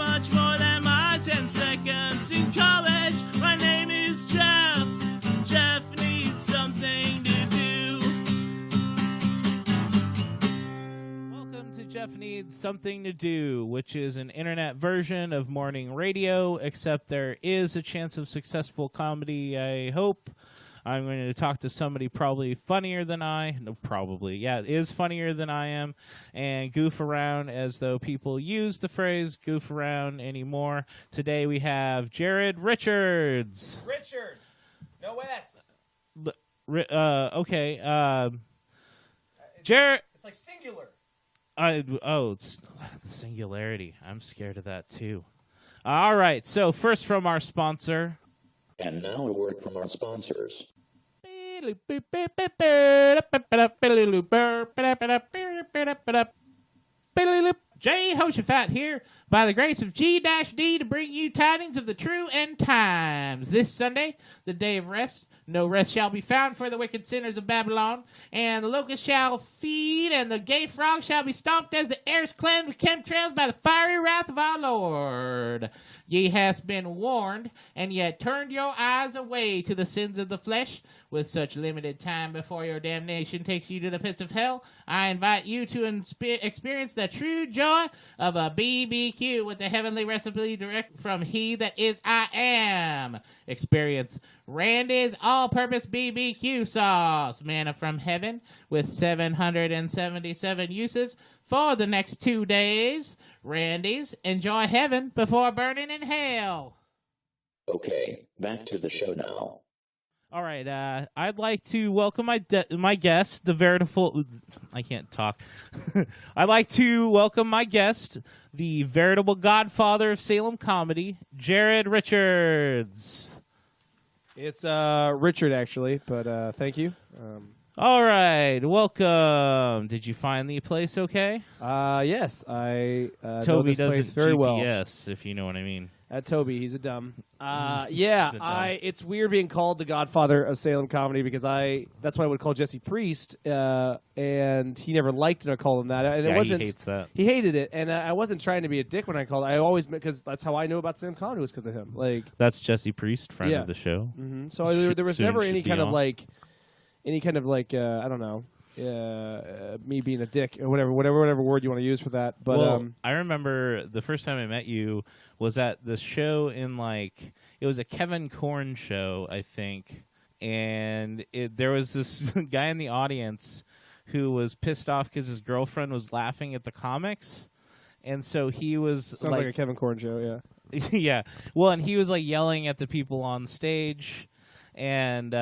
much more than my 10 seconds in college. My name is Geoff. Geoff needs something to do. Welcome to Geoff Needs Something to Do, which is an internet version of morning radio, except there is a chance of successful comedy, I hope. I'm going to talk to somebody probably funnier than I. No, probably. Yeah, it is funnier than I am. And goof around as though people use the phrase goof around anymore. Today we have Jared Richards. Richard. No S. Okay. Jared. It's like singular. It's singularity. I'm scared of that too. All right. So first from our sponsor. And now a word from our sponsors. Jehoshaphat here, by the grace of G-D, to bring you tidings of the true end times. This Sunday, the day of rest, no rest shall be found for the wicked sinners of Babylon, and the locust shall feed, and the gay frog shall be stomped as the air's cleansed with chemtrails by the fiery wrath of our Lord. Ye hast been warned, and yet turned your eyes away to the sins of the flesh. With such limited time before your damnation takes you to the pits of hell, I invite you to experience the true joy of a BBQ with the heavenly recipe direct from He that is I Am. Experience Randy's all-purpose BBQ sauce, manna from heaven, with 777 uses for the next 2 days. Randy's, enjoy heaven before burning in hell. Okay, back to the show now. All right, I'd like to welcome my guest, the veritable... I can't talk. I'd like to welcome my guest, the veritable godfather of Salem comedy, Jared Richards. It's Richard, actually, but thank you. All right, welcome. Did you find the place okay? Yes, I Toby know this place doesn't very well. GPS, if you know what I mean. Toby, he's a dumb. He's a dumb. It's weird being called the godfather of Salem comedy because that's what I would call Jesse Priest, and he never liked it or called him that. And yeah, it wasn't, he hates that. He hated it, and I wasn't trying to be a dick when I called. I always, because that's how I knew about Salem comedy was because of him. Like, that's Jesse Priest, friend of the show. Mm-hmm. So there was never any kind of like, I don't know. Me being a dick or whatever word you want to use for that. But I remember the first time I met you was at the show in it was a Kevin Korn show, I think, and there was this guy in the audience who was pissed off because his girlfriend was laughing at the comics, and so he was sounds like a Kevin Korn show, yeah. Yeah. Well, and he was like yelling at the people on stage, and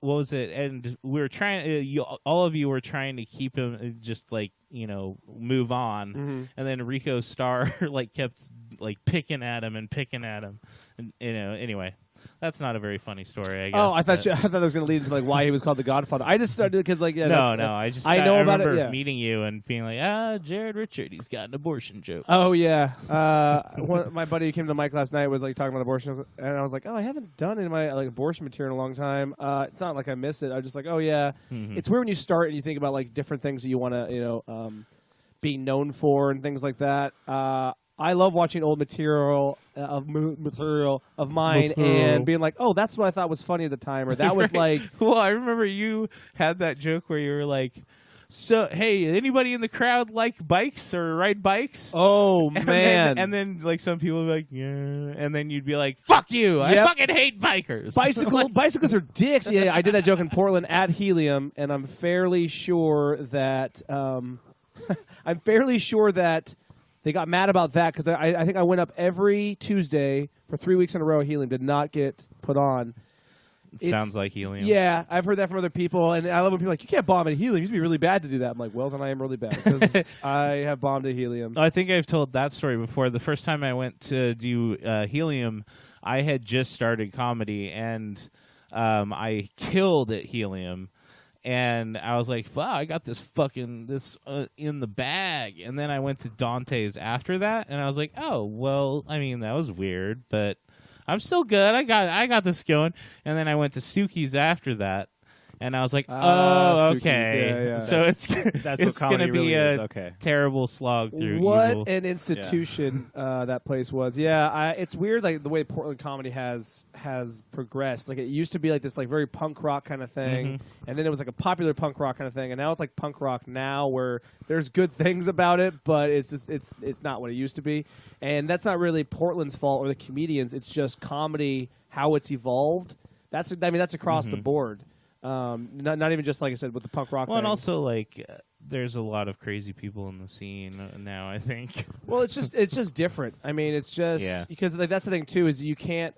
what was it? And we were trying. All of you were trying to keep him just move on. Mm-hmm. And then Rico Starr kept picking at him, and anyway. That's not a very funny story, I guess. Oh, I thought that was going to lead into why he was called the Godfather. I just started because I know about it. Yeah. Meeting you and being like, Jared Richard, he's got an abortion joke. Oh yeah, my buddy who came to Mike last night was talking about abortion, and I was like, I haven't done any of my abortion material in a long time. It's not like I miss it. I was just like, oh yeah, It's weird when you start and you think about different things that you want to be known for and things like that. I love watching old material of mine and being like, oh, that's what I thought was funny at the time, or that was Well, I remember you had that joke where you were like, so, hey, anybody in the crowd like bikes or ride bikes? Oh, man. And then some people would be like, yeah. And then you'd be like, fuck you. Yep. I fucking hate bikers. Bicycles are dicks. Yeah, I did that joke in Portland at Helium, and I'm fairly sure that they got mad about that because I think I went up every Tuesday for 3 weeks in a row. Helium did not get put on. Sounds like Helium. Yeah, I've heard that from other people, and I love when people are like, you can't bomb at Helium. It used to be really bad to do that. I'm like, well, then I am really bad because I have bombed at Helium. I think I've told that story before. The first time I went to do Helium, I had just started comedy, and I killed at Helium. And I was like, wow, I got this in the bag. And then I went to Dante's after that, and I was like, oh, well, I mean, that was weird, but I'm still good. I got this going. And then I went to Suki's after that, And I was like, Suki's. okay. Yeah. So it's That's it's what comedy going to be really a is. Okay. terrible slog through What evil. an institution that place was. Yeah, it's weird like the way Portland comedy has progressed. Like it used to be like this like very punk rock kind of thing, and then it was like a popular punk rock kind of thing, and now it's like punk rock now where there's good things about it, but it's just it's not what it used to be. And that's not really Portland's fault or the comedians. It's just comedy how it's evolved. That's across the board. Not even just like I said with the punk rock. Well, thing. and also like there's a lot of crazy people in the scene now, I think. Well, it's just different. I mean, it's just because like that's the thing too is you can't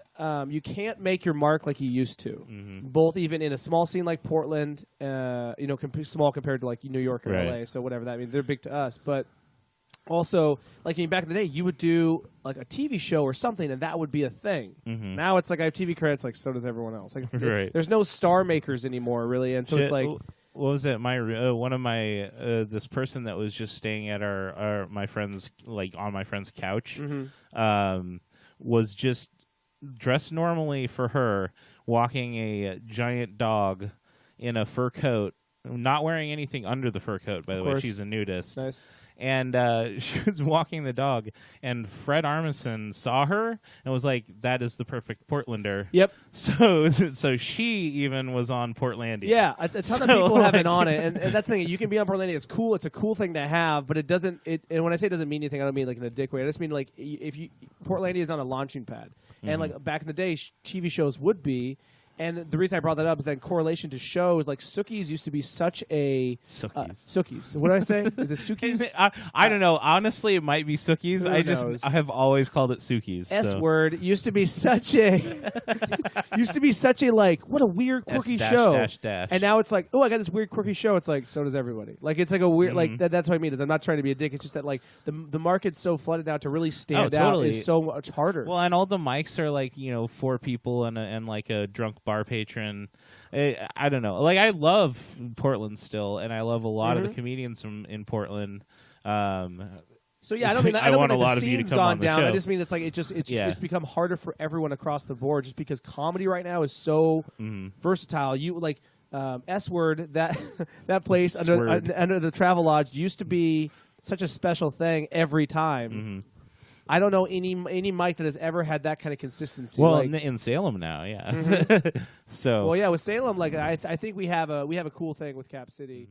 make your mark like you used to. Both even in a small scene like Portland, small compared to like New York or LA. So whatever that I mean, they're big to us, but also like back in the day, you would do like a TV show or something, and that would be a thing. Now it's like I have TV credits, like so does everyone else. Like there's no star makers anymore, really, and so it's like. What was it? One of my this person that was just staying at my friend's on my friend's couch, was just dressed normally for her, walking a giant dog in a fur coat, not wearing anything under the fur coat. By the way, she's a nudist. Nice. And she was walking the dog, and Fred Armisen saw her and was like, "That is the perfect Portlander." Yep. So she even was on Portlandia. Yeah, a ton of people have been on it, and that's the thing. You can be on Portlandia. It's cool. It's a cool thing to have, but it doesn't. And when I say it doesn't mean anything, I don't mean like in a dick way. I just mean like if Portlandia is on a launching pad, and like back in the day, TV shows would be. And the reason I brought that up is that in correlation to shows, like Sookies used to be such a... Sookies. What did I say? Is it Sookies? I don't know. Honestly, it might be Sookies. Who I have always called it Sookies. S-word used to be such a... like, what a weird, quirky show. Dash. And now it's like, oh, I got this weird, quirky show. It's like, so does everybody. Like, it's like a weird... Like, that's what I mean. Is I'm not trying to be a dick. It's just that, like, the market's so flooded now to really stand out is so much harder. Well, and all the mics are like, 4 people and like a drunk bar patron. I don't know. Like I love Portland still, and I love a lot of the comedians in Portland. So yeah, I don't mean that. I don't want mean a lot the of you to scene's come gone on the down. show. I just mean it's like it's become harder for everyone across the board, just because comedy right now is so versatile. You like S-word that place under the Travelodge used to be such a special thing every time. I don't know any mic that has ever had that kind of consistency. Well, like, in Salem now, yeah. So well, yeah, with Salem, like I think we have a cool thing with Cap City.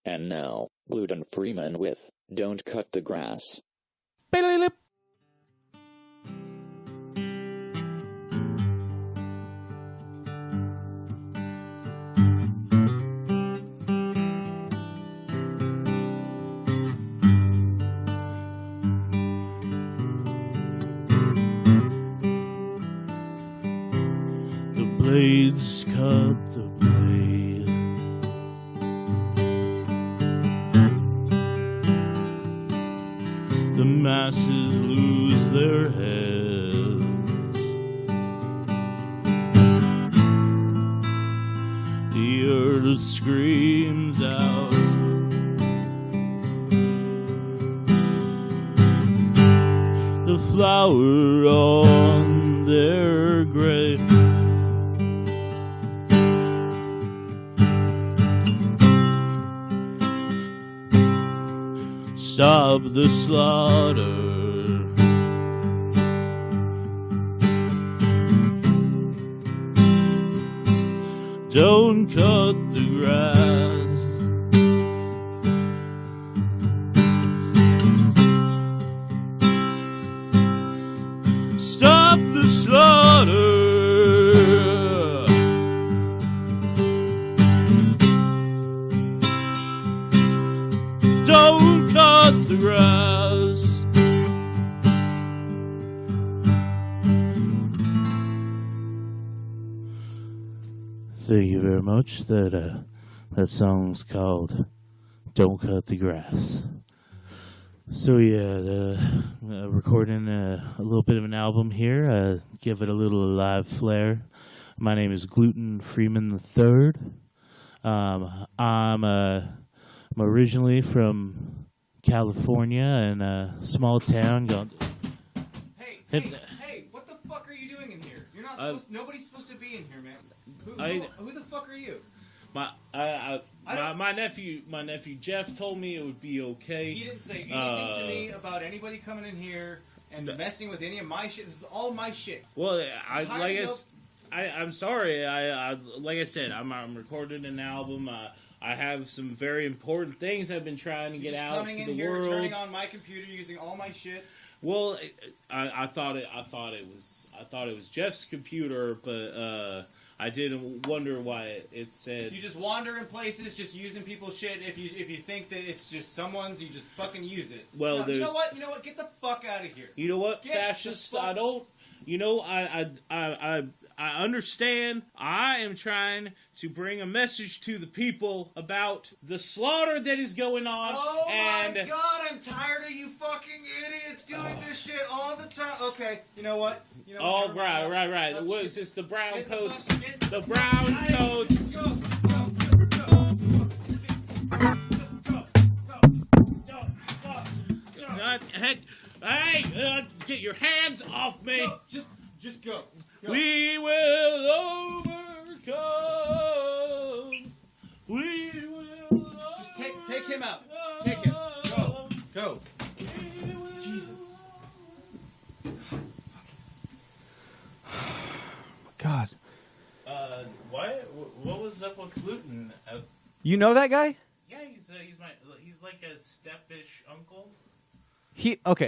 And now, Gluten Freeman with Don't Cut the Grass. Blades cut the blade. The masses lose their heads. The earth screams out. The flower on their grave. Stop the slaughter. Don't cut the grass. Stop the slaughter. Don't cut the grass. Thank you very much. That song's called "Don't Cut the Grass." So yeah, recording a little bit of an album here. Give it a little live flair. My name is Gluten Freeman III. I'm originally from California in a small town called. Hey! What the fuck are you doing in here? You're not supposed. Nobody's supposed to be in here, man. Who the fuck are you? My nephew Jeff told me it would be okay. He didn't say anything to me about anybody coming in here and messing with any of my shit. This is all my shit. Well, I'm sorry. Like I said, I'm recording an album. I have some very important things I've been trying to get out to the world. Turning on my computer, using all my shit. Well, I thought it was Jeff's computer, but I didn't wonder why it said. If you just wander in places, just using people's shit. If you think that it's just someone's, you just fucking use it. Well, no, you know what? Get the fuck out of here. You know what, fascist? I don't. You know, I understand. I am trying to bring a message to the people about the slaughter that is going on. Oh my god, I'm tired of you fucking idiots doing this shit all the time. Okay, you know what? Right. What is this? The brown coats. The brown coats. Hey, get your hands off me. Just go. We will overcome. We will. Just take him out. Take him. Go. Jesus. God. What was up with gluten? You know that guy? Yeah, he's like a step-ish uncle.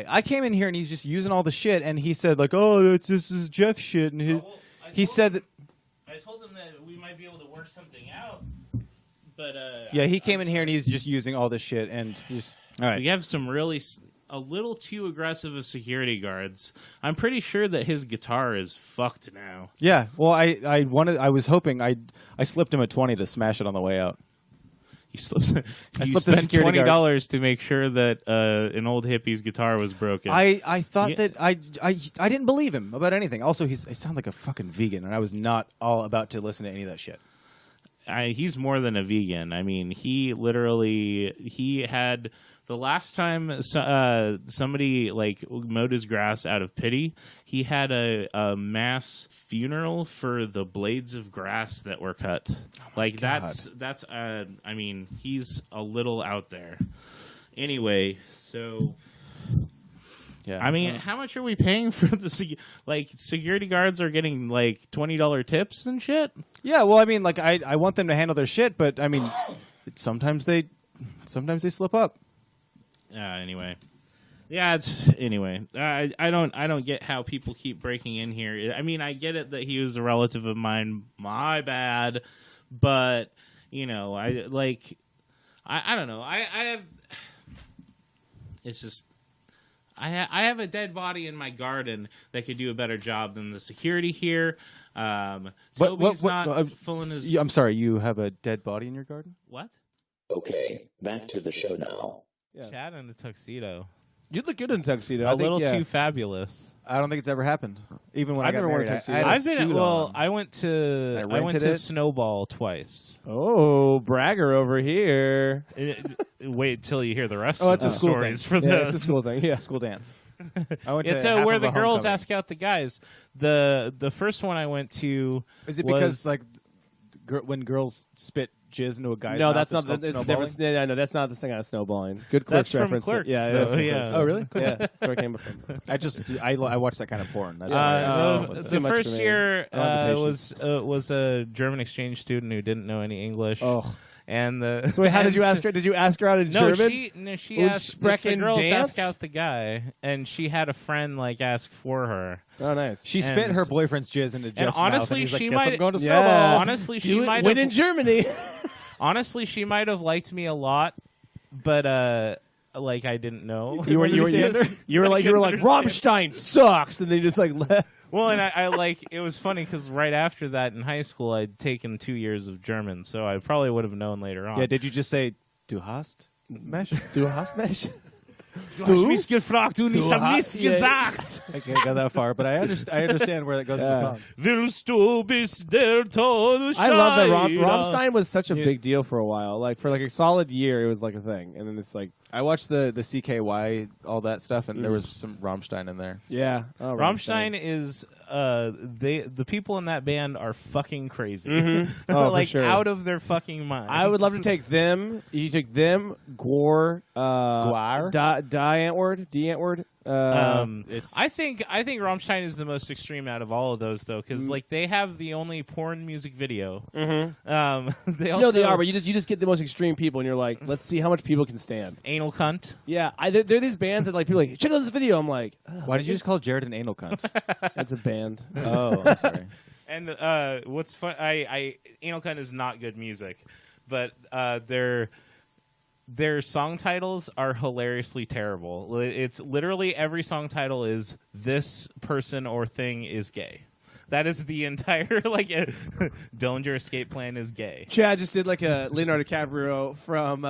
I came in here and he's just using all the shit, and he said like, "Oh, this is Jeff's shit," and he said that. I told him that we might be able to work something out, but yeah, he came in here and he's just using all this shit, and just all right. We have some really a little too aggressive of security guards. I'm pretty sure that his guitar is fucked now. Yeah, well, I was hoping I slipped him a 20 to smash it on the way out. You spent security $20 to make sure that an old hippie's guitar was broken. I thought that I didn't believe him about anything. Also, he sounded like a fucking vegan, and I was not all about to listen to any of that shit. He's more than a vegan. I mean, he had the last time somebody like mowed his grass out of pity, he had a mass funeral for the blades of grass that were cut. Like God. that's I mean, he's a little out there. Anyway, so yeah. I mean, how much are we paying for the security guards are getting like $20 tips and shit? Yeah, well, I mean, like I want them to handle their shit, but I mean, sometimes they slip up. Anyway, I don't get how people keep breaking in here. I mean, I get it that he was a relative of mine. My bad, but you know, I don't know. I have. It's just. I have a dead body in my garden that could do a better job than the security here. Toby's not full in his. I'm sorry, you have a dead body in your garden? What? Okay, back to the show now. Yeah. Chad in a tuxedo. You'd look good in a tuxedo. A little too fabulous. I don't think it's ever happened. Even when I never got wore married, a tuxedo. I had a suit on. I went to Snowball twice. Oh, bragger over here. Wait till you hear the rest Oh, of it's the a school stories thing. for Yeah, this. it's a school thing. Yeah, School dance. It's where the girls ask out the guys. The first one I went to. Is it because like when girls spit jizz into a guy's No, mouth, that's not. it's It's called different. snowballing? No, that's not the thing on snowballing. Good Clerks That's from reference. Clerks, Yeah, though, that's from yeah. Clerks. Oh, really? Cool. Yeah, that's where it came from. I watch that kind of porn. That's it's too the much for first me. year I don't have the was a German exchange student who didn't know any English. Oh, And the so wait, how did you ask her? Did you ask her out in German? She Und asked. It's the sprechen girls dance? ask out the guy, and she had a friend like ask for her. Oh, nice. she spit her boyfriend's jizz into Jeff's honestly, mouth, and she he's like, "Guess might- I'm going to Yeah. snowball." Honestly, she You might win in have. Germany. Honestly, she might have liked me a lot, but like I didn't know. you were like Rammstein sucks, and they just like left. Well, and I like it was funny because right after that in high school I'd taken 2 years of German, so I probably would have known later on. Yeah, did you just say "Du hast mesh"? Du hast mich. Du hast mich gefragt und ich hab nichts Yeah. gesagt. I can't go that far, but I understand where that goes in the song. Willst du bis der Tod I love that scheiden? Rammstein was such a big deal for a while. Like for like a solid year, it was like a thing, and then it's like I watched the CKY, all that stuff, and there was some Rammstein in there. Yeah. Oh, Rammstein is the people in that band are fucking crazy. Oh, like for sure. out of their fucking minds. I would love to take them. You take them, Gwar, D-Antwoord. I think Rammstein is the most extreme out of all of those, though, because like they have the only porn music video. They also they are, but you just get the most extreme people, and you're like, let's see how much people can stand. anal cunt. Yeah, they're these bands that like people are like check out this video. I'm like, Why did you just call Jared an anal cunt? that's a band. Oh, I'm sorry. And what's fun? Anal cunt is not good music, but their song titles are hilariously terrible. It's literally every song title is "This person or thing is gay." That is the entire Dillinger Escape Plan is gay. Chad just did like a Leonardo DiCaprio from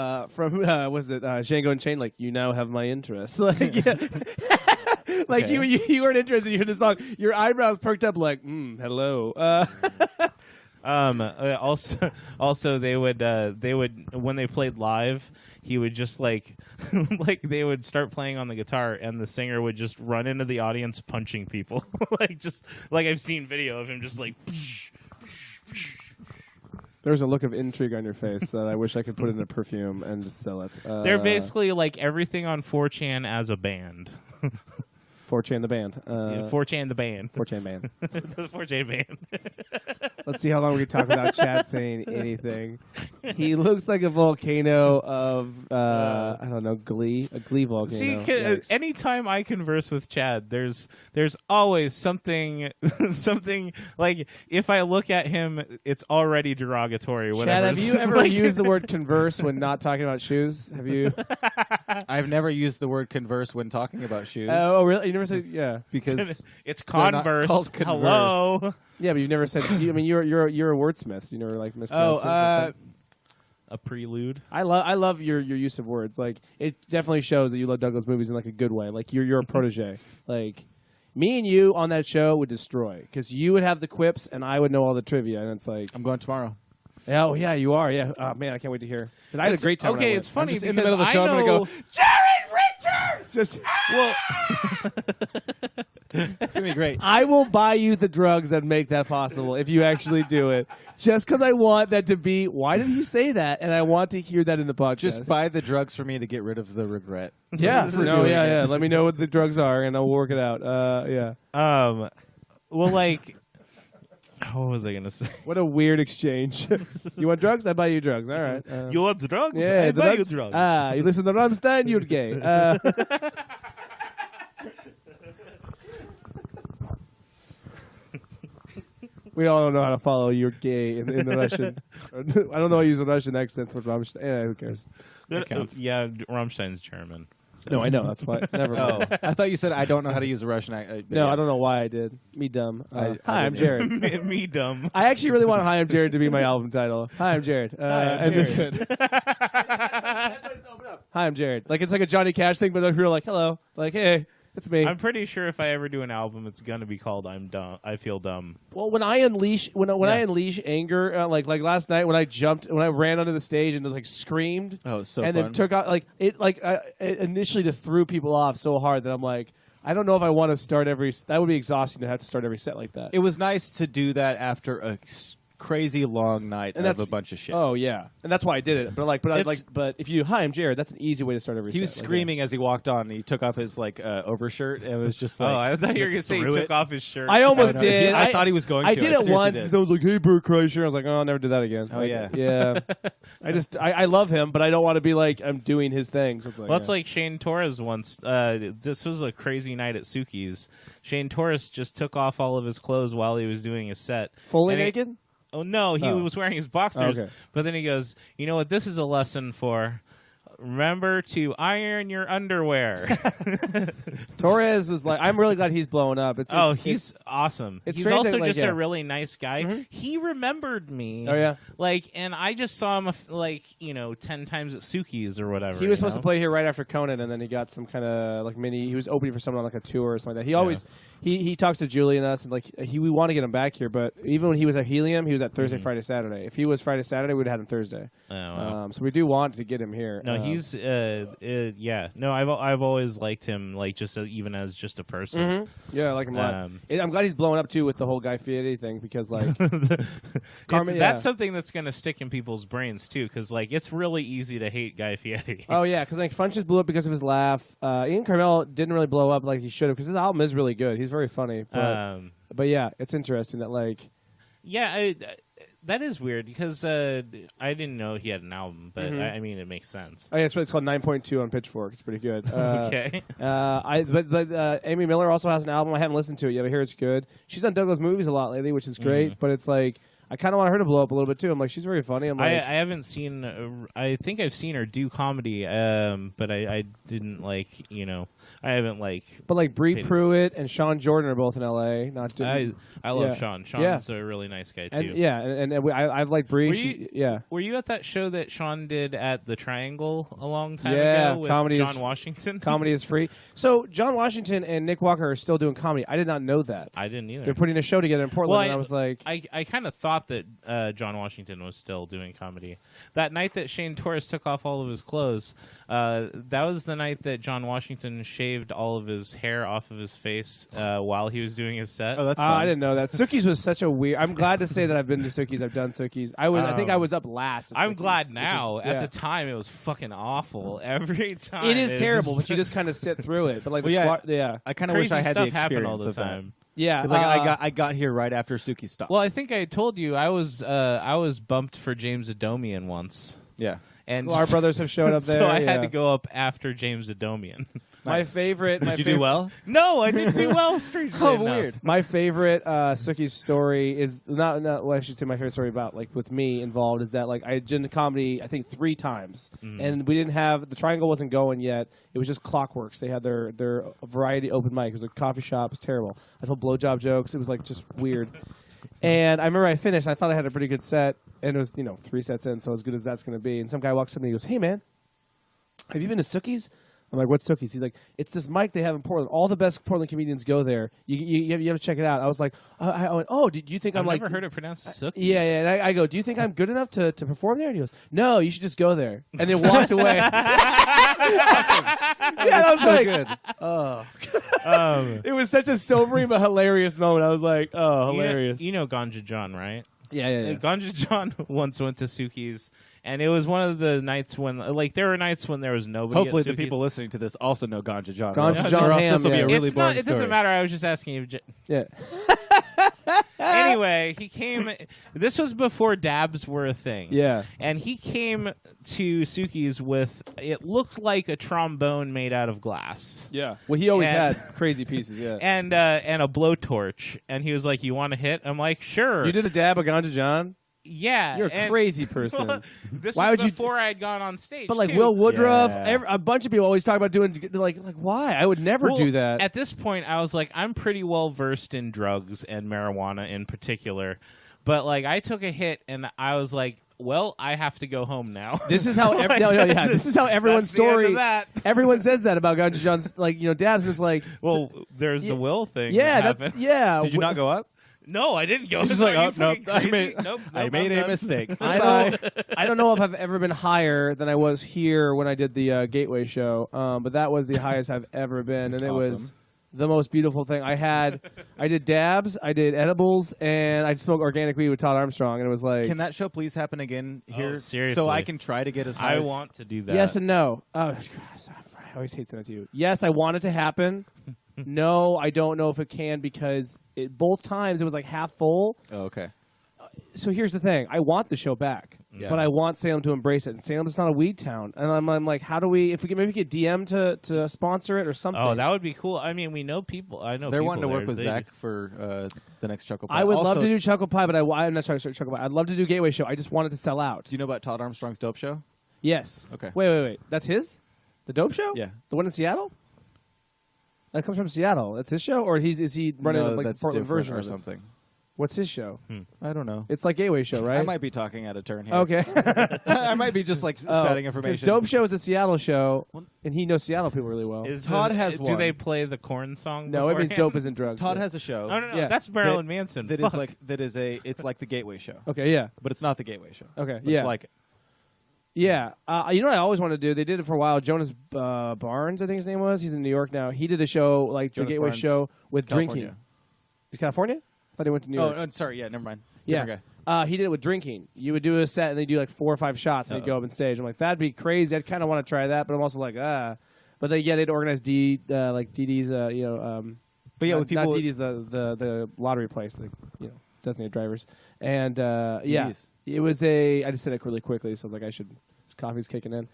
was it Django Unchained? Like, you now have my interest. Like, yeah. Like you weren't interested. You heard the song. Your eyebrows perked up. Like, hello. Also, they would when they played live, he would just like they would start playing on the guitar, and the singer would just run into the audience punching people. I've seen video of him just like. There's a look of intrigue on your face that I wish I could put in a perfume and just sell it. They're basically like everything on 4chan as a band. 4chan the band. 4chan the band. 4chan band. The 4chan band. Let's see how long we can talk without Chad saying anything. He looks like a volcano of, I don't know, Glee. A Glee volcano. See, anytime I converse with Chad, there's always something, like, if I look at him, it's already derogatory. Chad, have you ever used the word converse when not talking about shoes? Have you? I've never used the word converse when talking about shoes. Oh, really? You never said, yeah. Because it's Converse. Called Converse. Hello. Yeah, but you've never said, I mean, you're a wordsmith. You never, like, mispronounced a prelude. I love your use of words. Like, it definitely shows that you love Douglas movies in, like, a good way. Like, you're a protege. Like, me and you on that show would destroy. Because you would have the quips, and I would know all the trivia. And it's like... I'm going tomorrow. Oh, yeah, you are. Yeah. Oh, man, I can't wait to hear. I had a great time. Okay, it's funny because in the middle of the show, I'm going to go, Jared Richards! Just, well... It's going to be great. I will buy you the drugs that make that possible if you actually do it. Just because I want that to be, why did he say that? And I want to hear that in the podcast. Just buy the drugs for me to get rid of the regret. Yeah. Yeah. Let me know what the drugs are, and I'll work it out. Yeah. Well, like... What was I going to say? What a weird exchange. You want drugs? I buy you drugs. All right. You want drugs? Yeah, I buy you drugs. You listen to Rammstein, you're gay. We all don't know how to follow "you're gay" in the Russian. I don't know how to use a Russian accent for Rammstein. Who cares? That counts. Yeah, Rammstein's German. So. No, I know. That's why. Never mind. Oh, I thought you said I don't know how to use a Russian accent. No, I don't know why I did. Me dumb. Hi, I'm Jared. Me dumb. I actually really want "Hi, I'm Jared" to be my album title. Hi, I'm Jared. Hi, I'm Jared. Hi, I'm Jared. Like, it's like a Johnny Cash thing, but then you're like, hello. Like, hey, it's me. I'm pretty sure if I ever do an album, it's gonna be called "I'm Dumb." I feel dumb. Well, when I unleash I unleash anger, like last night when I ran onto the stage and just like screamed. Oh, so and fun. then took out it initially just threw people off so hard that I'm like, I don't know if I want to start that would be exhausting to have to start every set like that. It was nice to do that after a crazy long night and of a bunch of shit. Oh yeah, and that's why I did it. But if you "Hi, I'm Jared," that's an easy way to start every set. He was screaming as he walked on. And he took off his overshirt. And it was just like, oh, I thought you were gonna say he took off his shirt. I almost did. I thought he was going to. I did it once. And I was like, "Hey, Bert Kreischer." I was like, "Oh, I'll never do that again." Oh yeah, yeah. I love him, but I don't want to be like I'm doing his thing. So it's like, it's like Shane Torres once. This was a crazy night at Suki's. Shane Torres just took off all of his clothes while he was doing his set. Fully naked? Oh, no, he was wearing his boxers. Okay. But then he goes, you know what this is a lesson for? Remember to iron your underwear. Torres was like, I'm really glad he's blowing up. He's awesome. He's strange also that, just a really nice guy. Mm-hmm. He remembered me. Oh, yeah? And I just saw him, 10 times at Suki's or whatever. He was supposed to play here right after Conan, and then he got some kind of, he was opening for someone on, a tour or something like that. He talks to Julie and us, and like we want to get him back here. But even when he was at Helium, he was at Thursday, Friday, Saturday. If he was Friday, Saturday, we'd have had him Thursday. Oh, wow. So we do want to get him here. No, he's yeah. No, I've always liked him, like just even as just a person. Yeah, I like him a lot. I'm glad he's blowing up too with the whole Guy Fieri thing because like that's something that's gonna stick in people's brains too, because like it's really easy to hate Guy Fieri. Oh yeah, because like Funches blew up because of his laugh. Ian Carmel didn't really blow up like he should have because his album is really good. He's very funny. But yeah, it's interesting that like that is weird because I didn't know he had an album, but I mean it makes sense. Oh yeah, it's called 9.2 on Pitchfork. It's pretty good. Okay. But Amy Miller also has an album. I haven't listened to it yet. I hear it's good. She's done Douglas movies a lot lately, which is great. But it's like I kind of want her to blow up a little bit too. I'm like, she's very funny. I'm like, I haven't seen. I think I've seen her do comedy, but I didn't like. I haven't like. But like Bree Pruitt and Sean Jordan are both in L.A. I love Sean. Sean's a really nice guy too. And I've liked Bree. Were you at that show that Sean did at the Triangle a long time ago with comedy John Washington? Comedy is free. So John Washington and Nick Walker are still doing comedy. I did not know that. I didn't either. They're putting a show together in Portland, and I was like, I kind of thought that John Washington was still doing comedy. That night that Shane Torres took off all of his clothes, that was the night that John Washington shaved all of his hair off of his face while he was doing his set. Oh, that's fun. I didn't know that. Suki's was such a weird. I'm glad to say that I've been to Suki's. I've done Suki's. I think I was up last. At I'm Suki's, glad now. At the time, it was fucking awful. Every time it is terrible, but you just kind of sit through it. But like, I kind of wish I had the experience all the of time. Yeah, because like I got here right after Suki stopped. Well, I think I told you I was bumped for James Adomian once. Yeah, and our brothers have showed up there. So I had to go up after James Adomian. My favorite. Did you do well? No, I didn't do well. Strangely weird. My favorite Suki's story is not. Well, I should say my favorite story about like with me involved is that like I did comedy I think 3 times, and we didn't have the Triangle wasn't going yet. It was just Clockworks. They had their variety open mic. It was a coffee shop. It was terrible. I told blowjob jokes. It was like just weird. And I remember I finished. I thought I had a pretty good set, and it was 3 sets in, so as good as that's going to be. And some guy walks up to me and he goes, "Hey man, have you been to Suki's?" I'm like, "What's Suki's?" He's like, "It's this mic they have in Portland. All the best Portland comedians go there. You have to check it out." I was like, I went, "Oh, do you think I'm like?" I've never heard it pronounced Suki's. Yeah. And I go, "Do you think I'm good enough to perform there?" And he goes, "No, you should just go there." And then walked away. I was like, good. Oh, it was such a sobering but hilarious moment. I was like, "Oh, hilarious." You know Ganja John, right? Yeah. Ganja John once went to Suki's, and it was one of the nights when, like, there were nights when there was nobody. Hopefully, at the Suki's. people listening to this also know Ganja John. Ganja John Ham. This will be a really boring It doesn't matter. I was just asking you. Yeah. Anyway, he came. This was before dabs were a thing. Yeah. And he came to Suki's with, it looked like a trombone made out of glass. Yeah. Well, he always had crazy pieces. Yeah. And a blowtorch. And he was like, "You want to hit?" I'm like, "Sure." You did a dab of Ganja John? Yeah. You're a crazy person. Well, this why was would before I had gone on stage. But like too. Will Woodruff, a bunch of people always talk about doing like why? I would never do that. At this point, I was like, I'm pretty well versed in drugs and marijuana in particular, but like I took a hit and I was like, well, I have to go home now. This is how this is how everyone's story. Everyone says that about Ganja John's dabs. It's like, well, there's the Will thing. Yeah, that happened. Did you not go up? No, I didn't go. He's just like, "Oh, nope, I made a done. mistake." I don't know if I've ever been higher than I was here when I did the Gateway show, but that was the highest I've ever been, and it was the most beautiful thing. I did dabs, I did edibles, and I smoked organic weed with Todd Armstrong, and it was like, can that show please happen again here? Seriously. So I can try to get as high. I want to do that. Yes and no. Oh, gosh, I always hate that to you. Yes, I want it to happen. No, I don't know if it can because both times it was like half full. Oh, okay. So here's the thing. I want the show back, but I want Salem to embrace it. And Salem's not a weed town. And I'm like, how do we, if we can maybe get DM to sponsor it or something. Oh, that would be cool. I mean, we know people. I know they're people wanting to work there. with Zach for the next Chuckle Pie. I would love to do Chuckle Pie, but I'm not trying to start Chuckle Pie. I'd love to do Gateway Show. I just want it to sell out. Do you know about Todd Armstrong's Dope Show? Yes. Okay. Wait. That's his? The Dope Show? Yeah. The one in Seattle? That comes from Seattle. That's his show? Or is he running like the that's Portland different version or of it? something? What's his show? I don't know. It's like Gateway Show, right? I might be talking out of turn here. Okay. I might be just like spouting information. Dope Show is a Seattle show, and he knows Seattle people really well. Todd has Do one. they play the Corn song? No, it means beforehand? dope isn't drugs. Todd yeah. has a show. Oh, no. Yeah. That's Marilyn Manson. That Fuck. is like it's like the Gateway Show, Okay, yeah. but it's not the Gateway Show. Okay, But yeah. It's like it. Yeah. You know what I always wanted to do? They did it for a while. Jonas Barnes, I think his name was. He's in New York now. He did a show, like Jonas the Gateway Barnes, Show, with California. drinking. He's California? I thought he went to New York. Oh, sorry. Yeah, never mind. Yeah. Different guy. He did it with drinking. You would do a set, and they do like 4 or 5 shots, and they'd go up on stage. I'm like, that'd be crazy. I'd kind of want to try that, but I'm also like, But they'd organize like DD's, But yeah, not, with people, not DD's the lottery place, designated drivers, and yeah, DDs. it was I just said it really quickly, so I was like, this coffee's kicking in.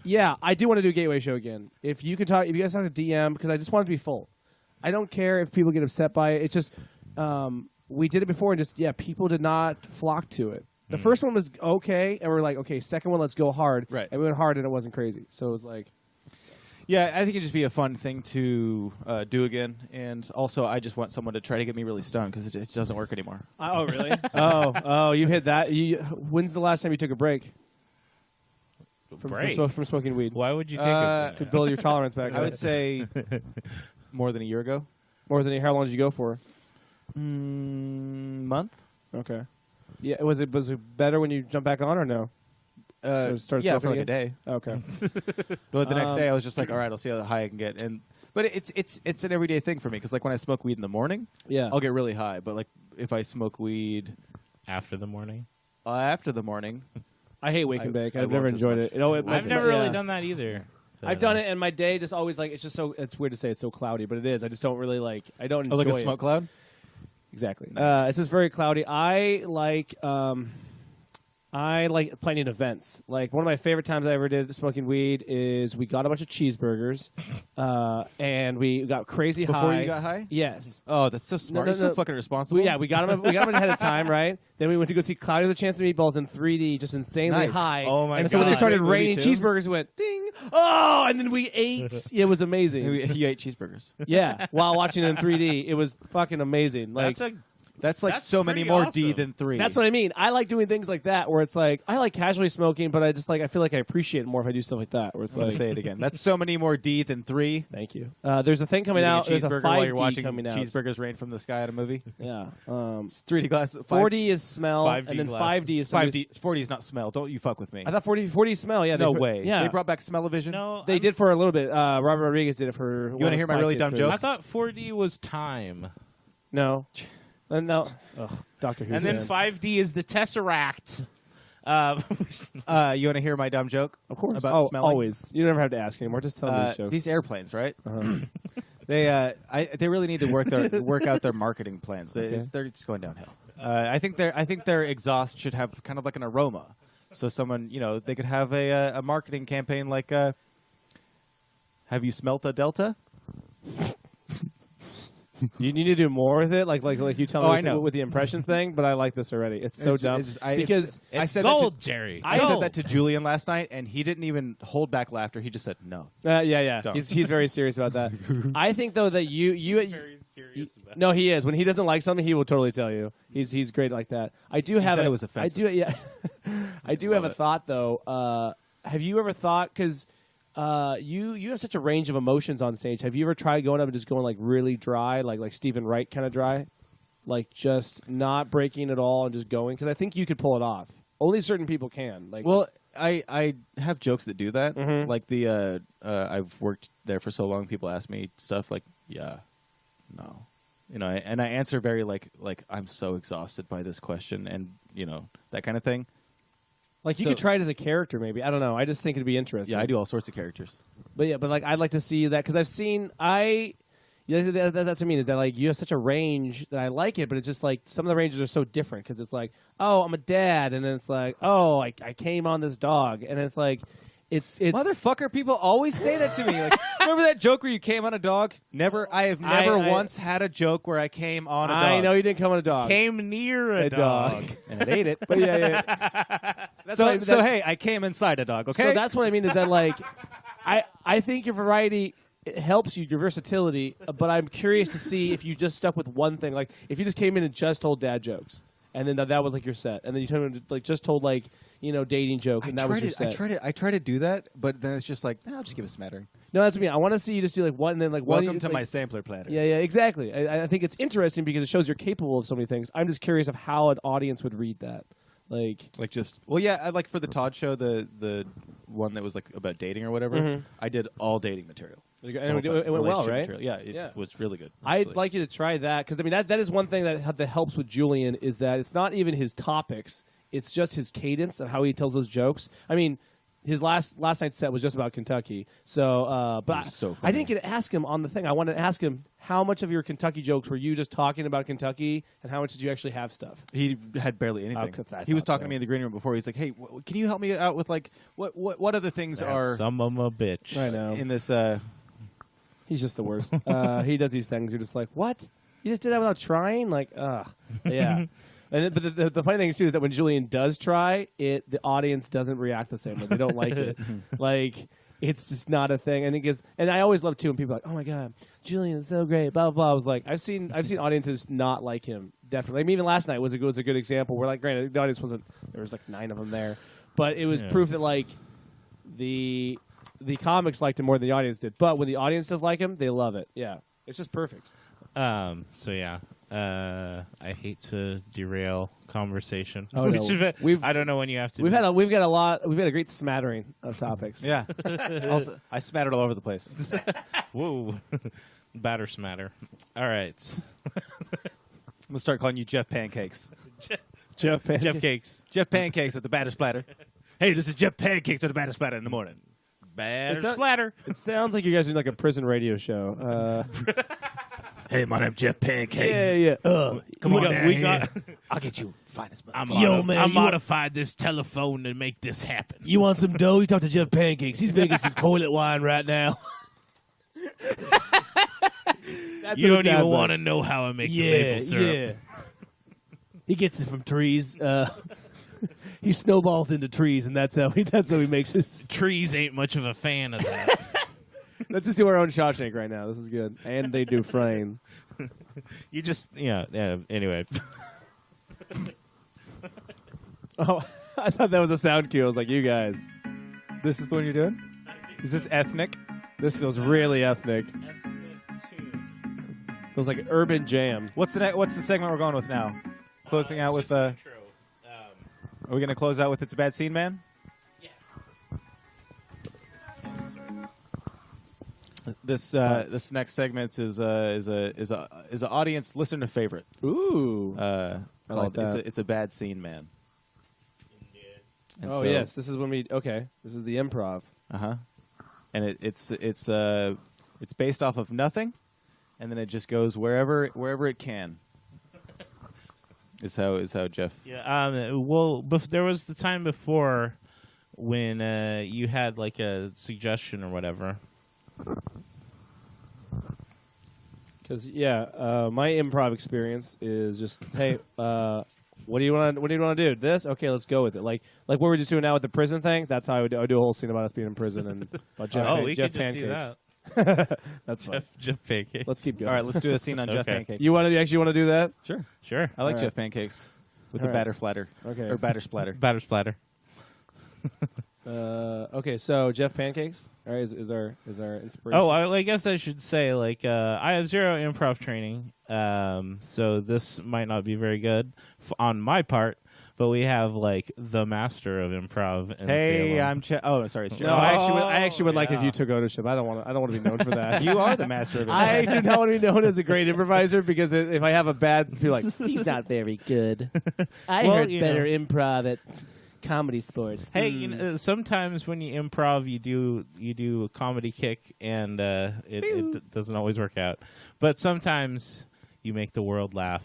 Yeah, I do want to do a Gateway Show again. If you guys talk to DM, because I just want it to be full. I don't care if people get upset by it. It's just we did it before, and people did not flock to it. The first one was okay, and we're like, okay, second one, let's go hard. Right. And we went hard, and it wasn't crazy. So it was like, yeah, I think it'd just be a fun thing to do again. And also, I just want someone to try to get me really stoned because it doesn't work anymore. oh, really? oh, you hit that. When's the last time you took a break? Break? From smoking weed. Why would you take a To build your tolerance back. I would say more than a year ago. More than how long did you go for? Month. Okay. Yeah, was it better when you jumped back on or no? So start yeah, for smoking like a again? day. Okay. But the next day, I was just like, all right, I'll see how high I can get. But it's an everyday thing for me because like when I smoke weed in the morning, Yeah. I'll get really high. But like if I smoke weed after the morning? after the morning, I hate wake and bake. I I've never won't as enjoyed much. it. I've never really done that either. I've done it, and my day just always like it's just so. It's weird to say it's so cloudy, but it is. I just don't really like. I don't enjoy like a it. smoke cloud. Exactly. Nice. It's just very cloudy. I like planning events. Like one of my favorite times I ever did smoking weed is we got a bunch of cheeseburgers, and we got crazy high. Before you got high? Yes. Oh, that's so smart. no, You're so no. fucking responsible. We got them ahead of time, right? Then we went to go see Cloudy with a Chance of Meatballs in 3D, just insanely Nice. high. Oh my And so when God. they started Great movie, raining too. cheeseburgers, it went ding. Oh, and then we ate. It was amazing. You ate cheeseburgers. Yeah, while watching it in 3D, it was fucking amazing. Like That's like That's so many pretty more awesome. D than 3. that's what I mean. I like doing things like that where it's like I like casually smoking, but I just like I feel like I appreciate it more if I do stuff like that. Where it's I'm gonna like, say it again. That's so many more D than 3. thank you. There's a thing coming Eating out. There's a cheeseburger 5D while you're watching coming out. cheeseburgers rain from the sky at a movie. Yeah. 3D glasses. 4D is smell, 5D and then glasses. 5D is 4D is not smell. Don't you fuck with me. I thought 4D is smell. Yeah. No they way. Yeah. They brought back smell-o-vision. No, They did for a little bit. Robert Rodriguez did it for. You wanna hear my really dumb joke? I thought 4D was time. No. No. Ugh, Doctor Who. And then fans. 5D is the Tesseract. You want to hear my dumb joke? Of course. About smelling? Always. You never have to ask anymore. Just tell me these jokes. These airplanes, right? Uh-huh. They really need to work out their marketing plans. Okay. They're just going downhill. I think their exhaust should have kind of like an aroma. So someone, they could have a marketing campaign like, "Have you smelt a Delta?" You need to do more with it, like you tell me I know. with the impressions thing. But I like this already. It's so dumb because I said gold, that Jerry. I Gold. said that to Julian last night, and he didn't even hold back laughter. He just said no. yeah, Don't. he's very serious about that. I think though that you Very serious about no, he is. When he doesn't like something, he will totally tell you. He's great like that. I do have said a, it was offensive. I do, yeah. I do have a thought though. Have you ever thought because you have such a range of emotions on stage? Have you ever tried going up and just going like really dry, like Stephen Wright kind of dry, like just not breaking at all and just going? Because I think you could pull it off. Only certain people can. Like, Well, I have jokes that do that. Mhm. Like I've worked there for so long. People ask me stuff like, "Yeah, no," and I answer very like I'm so exhausted by this question, and that kind of thing. like you so- could try it as a character, maybe. I don't know. I just think it'd be interesting. Yeah, I do all sorts of characters. But like I'd like to see that because I've seen that's what I mean is that like you have such a range that I like it, but it's just like some of the ranges are so different because it's like, oh, I'm a dad, and then it's like, oh, I came on this dog, and it's like it's Motherfucker, people always say that to me. Like, remember that joke where you came on a dog? Never. I have never once had a joke where I came on a dog. I know you didn't come on a dog. Came near a dog. and it ate it. But yeah. That's what I mean, So hey, I came inside a dog. Okay. So that's what I mean is that like I think your variety it helps you, your versatility. But I'm curious to see if you just stuck with one thing. Like, if you just came in and just told dad jokes, and then that was like your set, and then you turned like just told like dating joke, and that was your set. I try to do that, but then it's just like, I'll just give a smattering. No, that's what I mean. I want to see you just do like one, and then like Welcome to my sampler platter. Yeah, exactly. I think it's interesting because it shows you're capable of so many things. I'm just curious of how an audience would read that. Like just I like for the Todd show, the one that was like about dating or whatever. I did all dating material. And it went well, right? Material. Yeah, it was really good. I'd like you to try that because I mean that is one thing that helps with Julian is that it's not even his topics; it's just his cadence and how he tells those jokes. I mean, his last night's set was just about Kentucky, so but I didn't get to ask him on the thing. I wanted to ask him how much of your Kentucky jokes were you just talking about Kentucky, and how much did you actually have stuff? He had barely anything. He was talking to me in the green room before. He's like, "Hey, can you help me out with like what other things are some of a bitch?" I know in this. He's just the worst. He does these things. You're just like, what? You just did that without trying? Like, yeah. But the funny thing too is that when Julian does try it, the audience doesn't react the same way. They don't like it. Like, it's just not a thing. And I always love too when people are like, oh my god, Julian is so great. Blah blah blah. I was like, I've seen audiences not like him. Definitely. I mean, even last night was a good example. Where like, granted, the audience wasn't. There was like 9 of them there, but it was proof that like the comics liked him more than the audience did. But when the audience does like him, they love it. Yeah, it's just perfect. So yeah. I hate to derail conversation. Oh, no. I don't know when you have to. We've had a great smattering of topics. Yeah. Also, I smattered all over the place. Whoa, batter smatter. All right. I'm gonna start calling you Geoff Pancakes. Geoff Pancakes. Geoff Cakes. Geoff Pancakes with the batter splatter. Hey, this is Geoff Pancakes with the batter splatter in the morning. Batter splatter. It sounds like you guys are doing like a prison radio show. Hey, my name's Geoff Pancakes. Yeah. Come on, I'll get you finest. I modified this telephone to make this happen. You want some dough? You talk to Geoff Pancakes. He's making some toilet wine right now. You don't even want to know how I make the maple syrup. Yeah. He gets it from trees. He snowballs into trees, and that's how he makes his. Trees ain't much of a fan of that. Let's just do our own Shawshank right now. This is good, and they do frame. You just anyway. Oh, I thought that was a sound cue. I was like, you guys. This is the one you're doing? Is this ethnic? This feels really ethnic. Feels like urban jam. What's the segment we're going with now? Closing out with Are we going to close out with "It's a Bad Scene, Man"? Yeah. This next segment is a audience listener favorite. Ooh, I like that. It's a Bad Scene, Man. And yes, this is when this is the improv. And it's based off of nothing, and then it just goes wherever it can. Is how Geoff. Yeah. Well, there was the time before when you had like a suggestion or whatever. Because my improv experience is just hey, what do you want to do? This? Okay, let's go with it. Like what we're just doing now with the prison thing. That's how I would do a whole scene about us being in prison and about Geoff. We Geoff could just Pancakes. do that. That's fine. Geoff Pancakes. Let's keep going. All right, let's do a scene on Geoff Pancakes. You actually want to do that? Sure. I like All Geoff Pancakes with All the right. batter flatter. Okay. Or batter splatter. Batter splatter. Okay, so Geoff Pancakes, all right, is our inspiration. Oh, I guess I should say I have 0 improv training, so this might not be very good on my part. But we have like the master of improv. In Hey, Salem. I'm. Oh, sorry, it's Joe. No, I actually would like if you took ownership. I don't want to be known for that. You are the master of improv. I do not want to be known as a great improviser because if I have a bad, people are like he's not very good. I heard better improv at Comedy Sports. Hey, sometimes when you improv, you do a comedy kick, and it doesn't always work out. But sometimes you make the world laugh.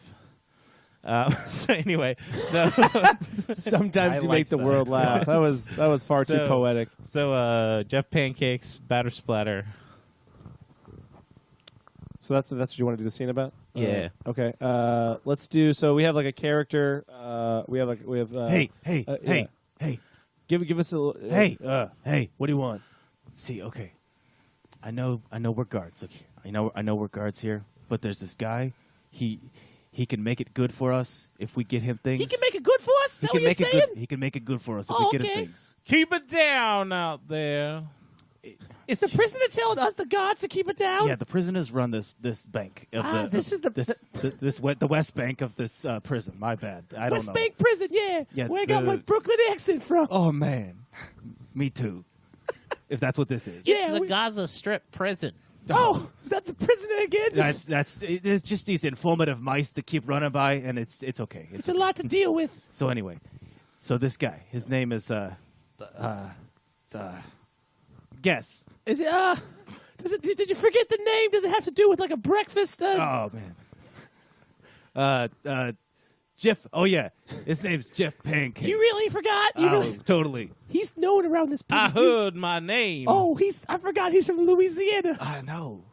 So anyway, sometimes you make the world laugh. That was far too poetic. So Geoff Pancakes, batter splatter. So that's what you want to do the scene about? Yeah. Okay. Let's do. So we have like a character. We have. Hey. Give us a. Hey. Hey. What do you want? See, okay. I know we're guards. Okay. I know we're guards here, but there's this guy. He can make it good for us if we get him things. He can make it good for us? Is that what you're saying? He can make it good for us if Oh, we get him okay. things. Keep it down out there. Is the prisoner telling us the guards to keep it down? Yeah, the prisoners run this bank of the West Bank of this prison. My bad. I don't West know. Bank prison, yeah. Yeah, Where I got my Brooklyn accent from. Oh man, me too. If that's what this is. It's Yeah, the Gaza Strip prison. Oh, is that the prisoner again? It's just these informative mice that keep running by, and it's okay. It's a lot to deal with. So anyway, so this guy, his name is guess. Is it? Did you forget the name? Does it have to do with like a breakfast? Oh man. Geoff. Oh yeah, his name's Geoff Pancakes. You really forgot? You really? Totally. He's known around this prison. I heard my name. Oh, I forgot he's from Louisiana. I know.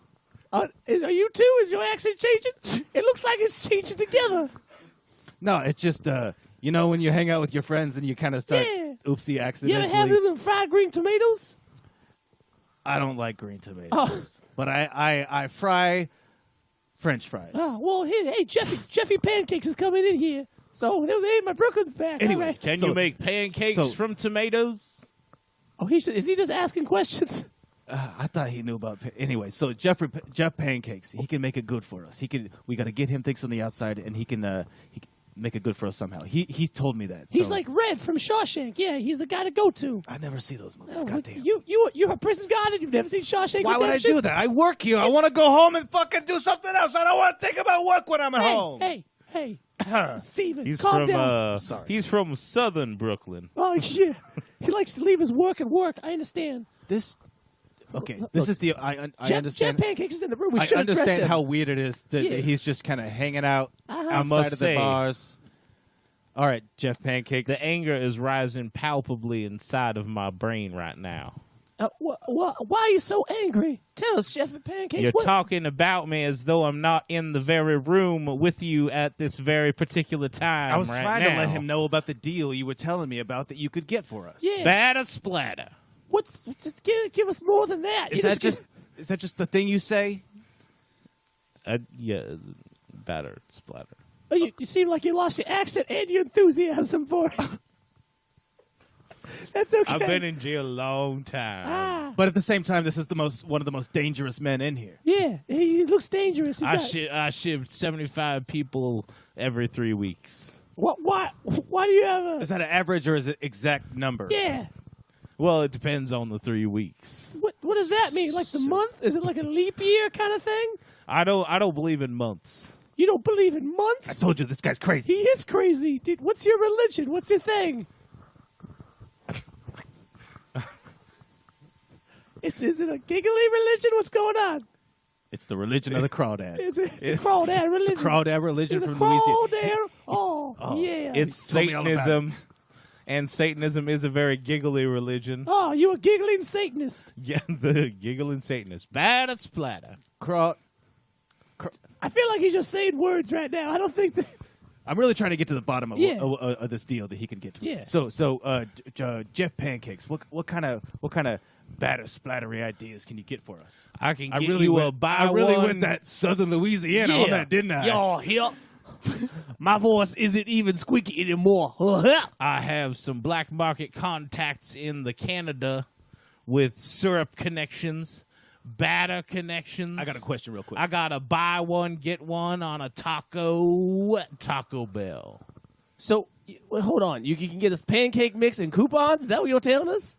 Are you too? Is your accent changing? It looks like it's changing together. No, it's just when you hang out with your friends and you kind of start Yeah. oopsie You accidentally. ever have them fried green tomatoes? I don't like green tomatoes, Oh. but I fry French fries. Oh, well, hey, Jeffy Pancakes is coming in here. So, hey, my Brooklyn's back. Anyway, All right. Can So- you make pancakes from tomatoes? Oh, is he just asking questions? I thought he knew about. Anyway, so Geoff Pancakes, he can make it good for us. We got to get him things on the outside, and he can make it good for us somehow. He told me that. He's so- like Red from Shawshank. Yeah, he's the guy to go to. I never see those movies. Oh, Goddamn. you're a prison guard and you've never seen Shawshank Why would I Redemption? do that? I work here. I want to go home and fucking do something else. I don't want to think about work when I'm at home. Hey, Steven, He's calm from down. Sorry. he's from Southern Brooklyn. Oh, yeah. He likes to leave his work at work. I understand. This is the I Jeff understand. Pancakes is in the room. We I should address understand him. how weird it is that Yeah. he's just kind of hanging out Uh-huh. I outside must of the say, bars. All right, Geoff Pancakes. the anger is rising palpably inside of my brain right now. Why are you so angry? Tell us, Jeff Pancakes. You're what? talking about me as though I'm not in the very room with you at this very particular time. I was right trying now. to let him know about the deal you were telling me about that you could get for us. Yeah. Batter splatter. Give us more than that. Is that just the thing you say? Yeah, batter splatter. Oh, you seem like you lost your accent and your enthusiasm for it. That's okay. I've been in jail a long time. Ah, But at the same time, this is one of the most dangerous men in here. yeah, he looks dangerous. I shift 75 people every 3 weeks. Why do you have a? Is that an average or is it exact number? Yeah. Well, it depends on the 3 weeks. What does that mean? Like the month? Is it like a leap year kind of thing? I don't believe in months. You don't believe in months? I told you this guy's He crazy. is crazy, dude. What's your religion? What's your thing? Is it a giggly religion? What's going on? It's the religion of the crawdads. Is it the crawdad religion? It's the crawdad religion Is it from Louisiana. crawdad? Oh, yeah. It's Tell me all about Satanism, and Satanism is a very giggly religion. Oh, you a giggling Satanist. Yeah, the giggling Satanist. Batter splatter. I feel like he's just saying words right now. I don't think that. I'm really trying to get to the bottom of, Yeah. of this deal that he can get to. Yeah. So Geoff Pancakes, what kind of batter splattery ideas can you get for us? I can I get really you went, a buy I really one. went that Southern Louisiana on that, didn't I? Y'all here. My voice isn't even squeaky anymore. I have some black market contacts in the Canada with syrup connections, batter connections. I got a question real quick. I got a buy one get one on a Taco Bell. So, hold on. You can get us pancake mix and coupons? Is that what you're telling us?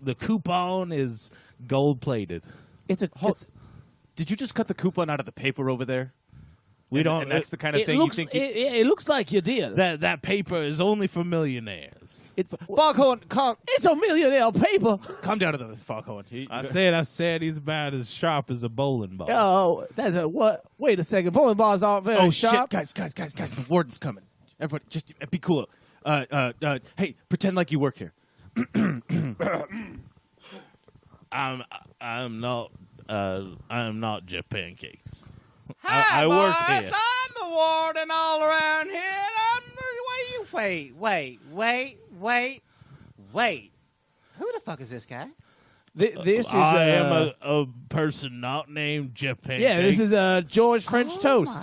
The coupon is gold plated. Did you just cut the coupon out of the paper over there? We And- don't. And that's the kind of It thing looks, you think. it looks like you did. that paper is only for millionaires. Foghorn, It's a millionaire paper. come down to the Foghorn. I said he's about as sharp as a bowling ball. Oh, that's a what? Wait a second. Bowling balls aren't very Oh sharp. shit, guys! The warden's coming. Everybody, just be cool. Hey, pretend like you work here. I'm not Geoff Pancakes. I work here. I'm the warden all around here. Wait. Who the fuck is this guy? This is I am a person not named Geoff Pancakes. yeah. This is George French Toast.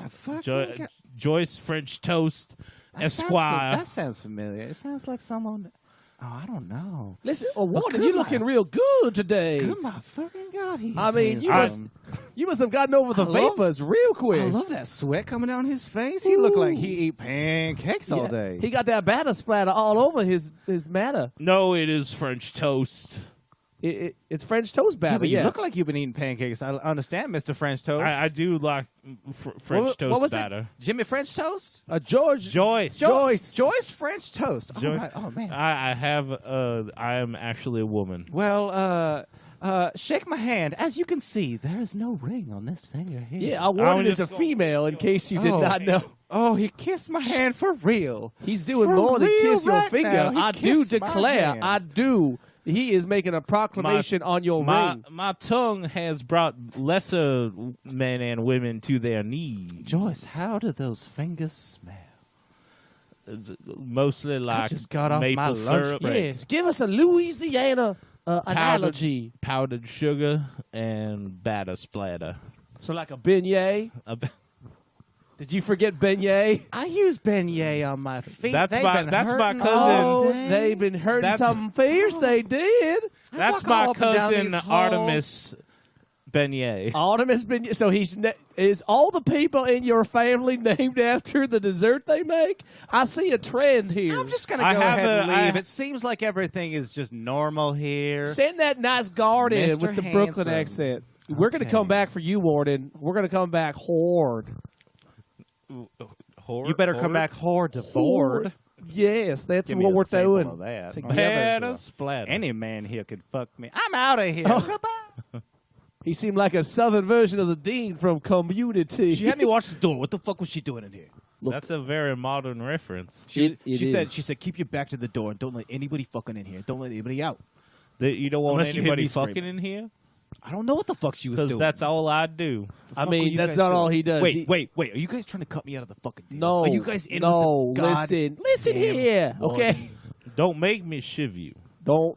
Joyce French Toast, Esquire. That sounds familiar. It sounds like someone. Oh, I don't know. Listen, Warden, you looking real good today. Good my fucking God. I mean, you must have gotten over the vapors real quick. I love that sweat coming down his face. He looked like he ate pancakes all day. He got that batter splatter all over his matter. No, it is French toast. It's French toast batter. But Yeah, you look like you've been eating pancakes. I understand, Mr. French Toast. I do like French toast what was batter. it? Jimmy French Toast? Joyce. Joyce French Toast. Oh, Joyce. right. Oh man. I am actually a woman. Well, shake my hand. As you can see, there is no ring on this finger here. yeah. I wanted just as a female in case you did Oh. not know. Oh, he kissed my hand for real. He's doing For more than real kiss your right finger. now. He I do kissed my declare. hand. I do. He is making a proclamation on your ring. My tongue has brought lesser men and women to their knees. Joyce, how do those fingers smell? It's mostly like just got off maple my lunch syrup, break. Yes, give us a Louisiana analogy. powdered sugar, and batter splatter. So like a beignet. Did you forget beignet? I use beignet on my feet. That's They've my- been that's my hurting cousin. all Oh, day. they've been hurting That's- some fears. They did. That's walk my all up and down cousin these halls. Artemis Beignet. Artemis beignet. So is all the people in your family named after the dessert they make? I see a trend here. I'm just going to I go have ahead and a- I- leave. It seems like everything is just normal here. Send that nice guard in Mr. with the Brooklyn Handsome. accent. We're going to Okay. come back for you, Warden. We're going to come back horde. You better come back horde to board. Yes, that's Give me what a we're sample doing. of that. Together. Batter splatter. Any man here could fuck me. I'm out of here. Oh. Goodbye. He seemed like a southern version of the Dean from Community. She had me watch the door. What the fuck was she doing in here? That's a very modern reference. She is. said, keep your back to the door and don't let anybody fucking in here. Don't let anybody out. That you don't want Unless you hit anybody me fucking screaming. in here? I don't know what the fuck she was Because doing. that's all I do. I fuck were mean, you that's guys not doing? all he does. Wait. Are you guys trying to cut me out of the fucking deal? No. Are you guys in No, with the God listen damn here, okay? warden? Don't make me shiv you. Don't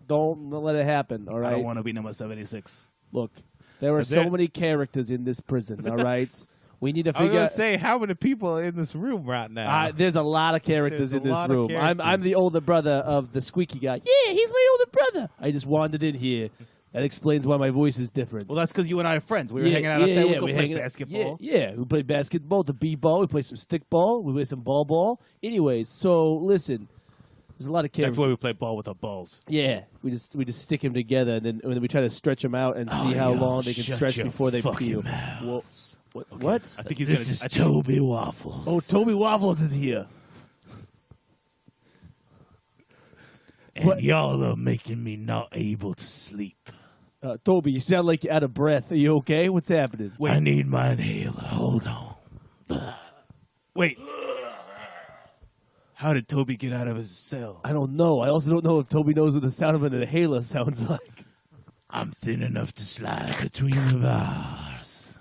let it happen, all I right? don't want to be number 76. Look, there are But so there- many characters in this prison, all right? We need to I was figure going out. to say, how many people are in this room right now? There's a lot of characters There's in a this lot of room. I'm characters. the older brother of the squeaky guy. Yeah, he's my older brother. I just wandered in here. That explains why my voice is different. Well, that's because you and I are friends. We were hanging out up there. We go we're play hanging out. basketball. Yeah, we play basketball, the b-ball. We play some stick ball. We play some ball. Anyways, so listen, there's a lot of characters. That's why we play ball with our balls. Yeah, we just stick them together, and then we try to stretch them out and see how long they can shut stretch your before they fucking peel. mouths. What? I think he's This gonna. is Toby Waffles. Oh, Toby Waffles is here. and what? y'all are making me not able to sleep. Toby, you sound like you're out of breath. Are you okay? What's happening? I need my inhaler. Hold on. Wait. How did Toby get out of his cell? I don't know. I also don't know if Toby knows what the sound of an inhaler sounds like. I'm thin enough to slide between the bars.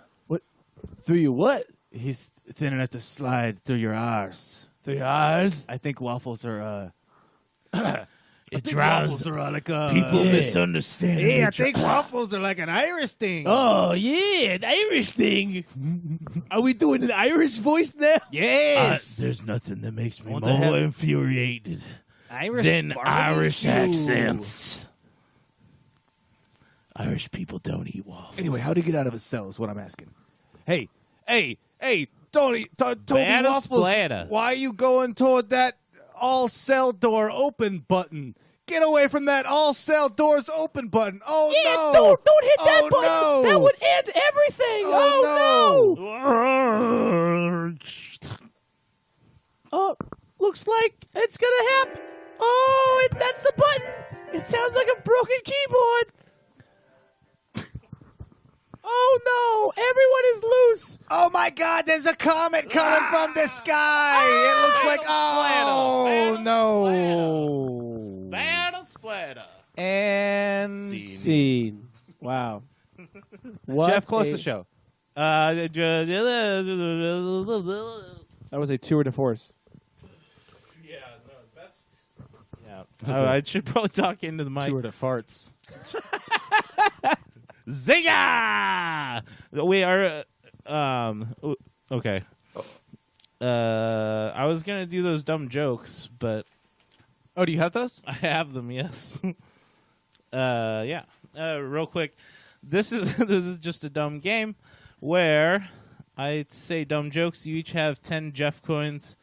Through your what? He's thin enough to slide through your arse. Through your eyes? I think waffles are. It drives Waffles are like people misunderstand. Hey, I it. think waffles are like an Irish thing. Oh, yeah, an Irish thing. Are we doing an Irish voice now? Yes. There's nothing that makes me Want more to have- infuriated Irish than barbecue. Irish accents. Irish people don't eat waffles. Anyway, how did he get out of his cell is what I'm asking. Hey, Toby Batter Waffles, splatter. why are you going toward that all cell door open button? Get away from that all cell doors open button. Oh, no. Don't hit that button. No. That would end everything. Oh, no. Oh, looks like it's going to happen. Oh, that's the button. It sounds like a broken keyboard. Oh, no. Everyone is loose. Oh, my God. There's a comet coming from the sky. It looks like, oh, no. Batter splatter. And Scene. Wow. What Jeff, close a- the show. That was a tour de force. I should probably talk into the mic. Tour de farts. Ziga! We are. Okay. I was gonna do those dumb jokes, but Oh, do you have those? I have them. Yes. Yeah. Real quick, this is just a dumb game where I say dumb jokes. You each have 10 Geoff coins,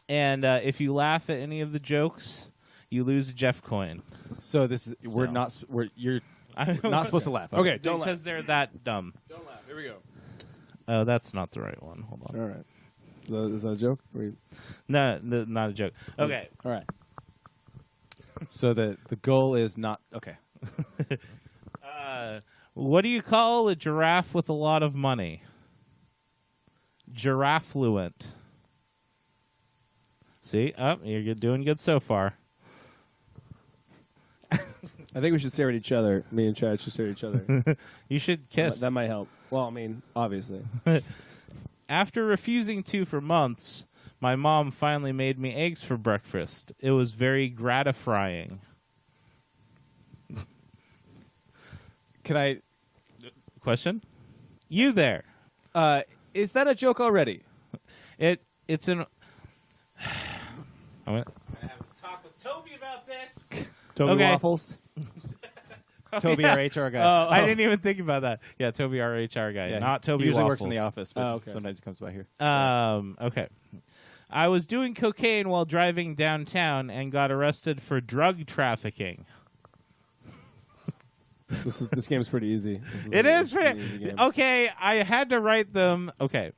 and if you laugh at any of the jokes, you lose a Geoff coin. So this is you're not supposed to laugh. Okay, don't because they're that dumb. Don't laugh. Here we go. Oh, that's not the right one. Hold on. All right. Is that a joke? No, not a joke. Okay. All right. So the goal is not okay. What do you call a giraffe with a lot of money? Giraffluent. See? You're doing good so far. I think we should stare at each other. Me and Chad should stare at each other. You should kiss. That might help. Well, I mean, obviously. After refusing to for months, my mom finally made me eggs for breakfast. It was very gratifying. Can I? Question? You there? Is that a joke already? It's an. I'm gonna have a talk with Toby about this. Toby Okay. Waffles. Toby, our HR guy. I didn't even think about that. Yeah, Toby, our HR guy, Yeah, not Toby. He usually works Waffles. in the office, but okay. sometimes he comes by here. Okay. I was doing cocaine while driving downtown and got arrested for drug trafficking. This game's pretty easy. It is pretty easy game. okay. I had to write them. Okay.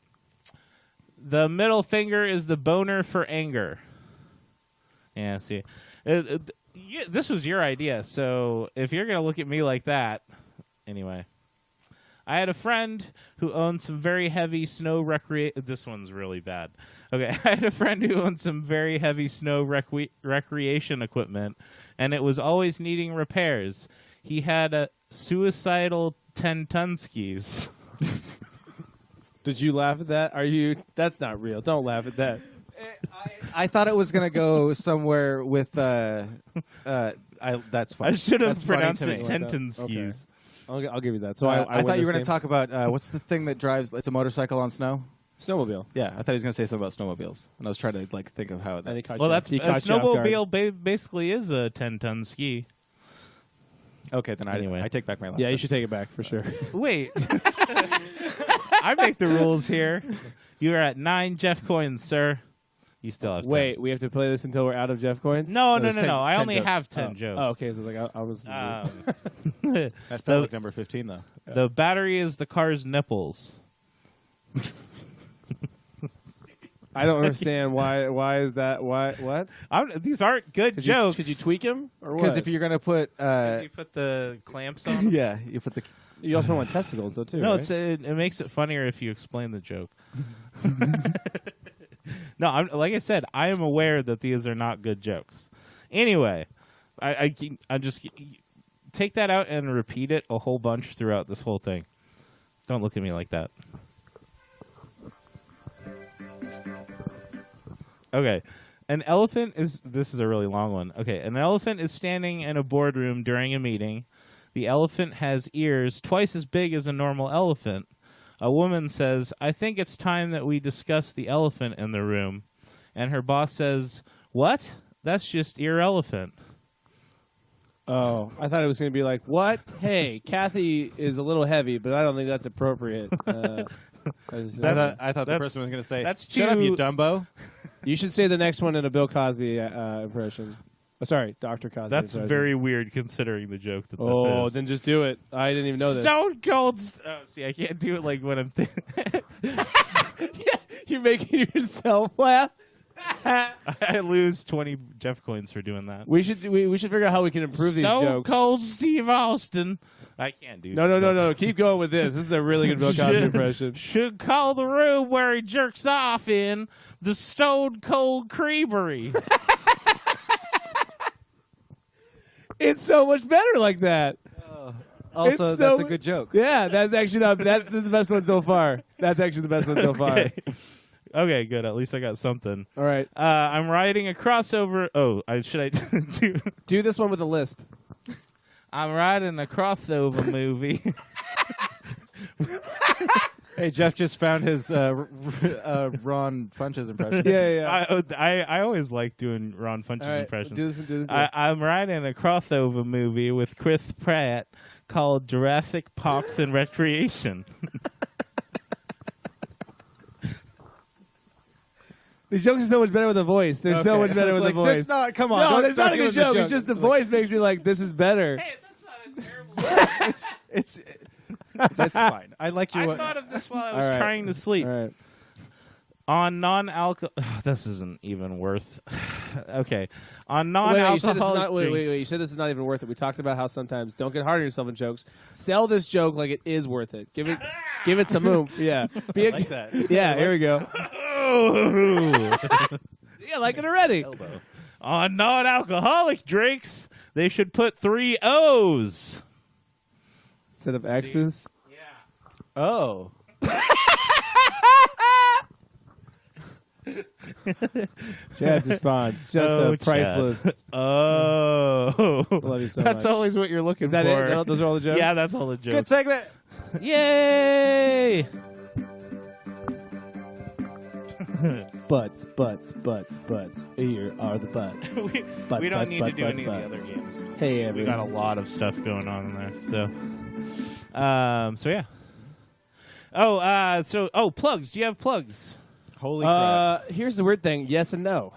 The middle finger is the boner for anger. Yeah. See, this was your idea. So if you're gonna look at me like that, anyway. I had a friend who owned some very heavy snow This one's really bad. Okay, I had a friend who owned some very heavy snow recreation equipment, and it was always needing repairs. He had a suicidal 10-ton skis. Did you laugh at that? That's not real. Don't laugh at that. I thought it was gonna go somewhere with that's fine. I should have That's funny pronounced to it me. 10-ton skis. I'll give you that. So I I thought win you were this going to game? talk about what's the thing that drives? It's a motorcycle on snow. Snowmobile. Yeah, I thought he was going to say something about snowmobiles, and I was trying to think of how. And he caught Well, you- that's he a caught you off guard. snowmobile. Basically, is a 10-ton ski. Okay, then Anyway. I take back my last. Yeah, you should take it back for sure. Wait, I make the rules here. You are at 9 Geoff coins, sir. You still have 10. Wait, we have to play this until we're out of Geoff coins? No. there's 10 I 10 only jokes. have 10 jokes. Oh, okay. So like I was. That felt like number 15 though. The battery is the car's nipples. I don't understand why. Why is that? Why? What? These aren't good jokes. Could you tweak him or what? Because if you're going to put, You put the clamps on. yeah, you put the. you also want testicles though too. No, right? it makes it funnier if you explain the joke. No, like I said, I am aware that these are not good jokes. Anyway, I just take that out and repeat it a whole bunch throughout this whole thing. Don't look at me like that. Okay. This is a really long one. Okay. An elephant is standing in a boardroom during a meeting. The elephant has ears twice as big as a normal elephant. A woman says, "I think it's time that we discuss the elephant in the room." And her boss says, "What? That's just irrelevant." Oh, I thought it was going to be like, what? Hey, Kathy is a little heavy, but I don't think that's appropriate. I thought the that's- person was going to say, that's "Shut up, you too- Dumbo." You should say the next one in a Bill Cosby impression. Oh, sorry, Dr. Cosby. That's impression. very weird considering the joke that this Oh, is. then just do it. I didn't even know this. Stone Cold. See, I can't do it like when I'm. You're making yourself laugh. I lose 20 Geoff coins for doing that. We should figure out how we can improve these Stone jokes. Cold Steve Austin. I can't do. No. Keep going with this. This is a really good Bill Cosby impression. Should call the room where he jerks off in the Stone Cold Creamery. It's so much better like that. Also, It's that's so- a good joke. Yeah, that's actually not. That's the best one so far. That's actually the best one so far. Okay, good. At least I got something. All right, I'm riding a crossover. Oh, should I do? do this one with a lisp. I'm writing a crossover movie. Hey, Jeff just found his Ron Funches impression. Yeah. I always like doing Ron Funches All right, impressions. do this. I'm writing a crossover movie with Chris Pratt called Jurassic Parks and Recreation. These jokes are so much better with a voice. They're so much better with a voice. That's not. Come on. No, don't- that's not a don't good give us joke. a It's just the voice makes me like, this is better. Hey, that's not a terrible. It's that's fine. I like your. I thought of this while I was All right. trying to sleep. All right. On non-alcohol, this isn't even worth. Okay, on Wait, non-alcoholic you said this is not, drinks. wait. You said this is not even worth it. We talked about how sometimes don't get hard on yourself in jokes. Sell this joke like it is worth it. Give it some oomph. Yeah. I like that. Yeah, here we go. Yeah, like it already. Elbow. On non-alcoholic drinks, they should put 3 O's. Instead of X's. Oh. Chad's response. Just Oh, priceless. Chad. Oh. Love you so That's much. always what you're looking Is that for. it? Those are all the jokes? Yeah, that's all the jokes. Good segment. Yay! Butts. Here are the butts. we Butts, don't butts, need butts, to do butts, any butts. of the other games. Hey, We got a everyone. lot of stuff going on in there. So yeah. Plugs. Do you have plugs? Holy crap! Here's the weird thing. Yes and no.